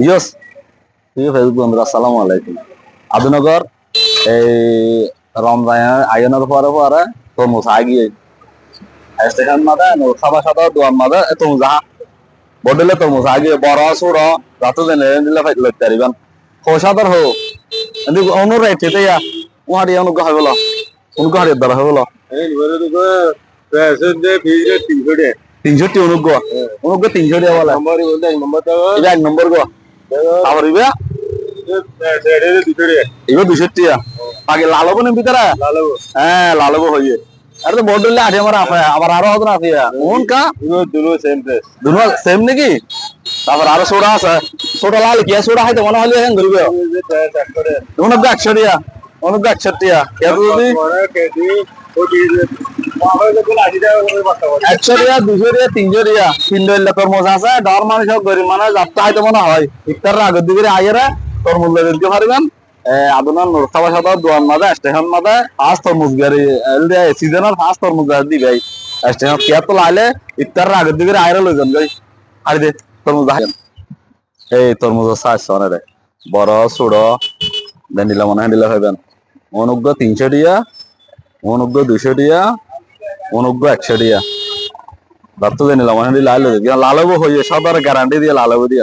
ইয়স প্রিয় ফেসবুক বন্ধুরা আসসালামু আলাইকুম। আদুনগর এই রমজান আয়োনের পরে পরে তরমুজ আগিয়ে স্টেশন মাদা খাবার সাদা দোয়ান মাদা তরমুজ বডলে তরমুজ আগিয়ে বড় ছোট রাত জেনে দিলে ফাইট লইতে পারিবেন খোসাদর হো এদি অনু রেটে দেয়া উহারি অনুগ্রহ হইবল অনুগ্রহের দ্বারা হইবল এই বলে তো পেছেন দে ফিজে 300 টাকা 300 অনুগ্রহ অনুগ্রহ 300 টাকা বলে নম্বর বলতে এক নম্বর দাও এটা এক নম্বর গো আবার ইবে সেড়ে 200 টাকা ইবে 200 টাকা আগে লালবো নে ভিতরে লালো হ্যাঁ লালবো হইয়ে আরে তো বডলে আঠে আমার আপে আবার আরো হতো না ফিয়া কোন কা দুটো সেম প্রেস দুনো সেম নাকি তারপর আরো সোডা আছে সোডা লাল কি সোডা হাইতে মনে হলে হ্যাঁ গরিবে দুনো 100 টাকা অনু 100 টাকা কে যদি কেজি ওটি মামা লোক 80 টাকা করে বাচ্চা করে 100 টাকা 200 টাকা 300 টাকা 300 টাকা তরমুজ আছে ডর মানুষ গরিব মানুষ যাত্রা হাইতে মনে হয় ইফতার আগের দিকে আইরা তরমুজ দিতে পারবেন আদনান নোরখাবা সাদা দোয়ান মাদা স্টেশন মাদা ফাস্ট তরমুজ গাড়ি এলডি সিজনাল ফাস্ট তরমুজ গাড়ি দি ভাই স্টেশন কে তো লাইলে ইফতার আগের দিকে আইরা লই যান ভাই আর দে তরমুজ হাইন এই তরমুজ সাইজ সনে বড় ছোট দেন দিলা মনে দিলা হইবেন অনুগ্রহ 300 টাকা অনুগ্রহ 200 টাকা অনুগ্রহ 100 টাকা বাত তো নিলাম মনে দিলা লালবো হইয়ে সবার গ্যারান্টি দিয়ে লালবো দিয়া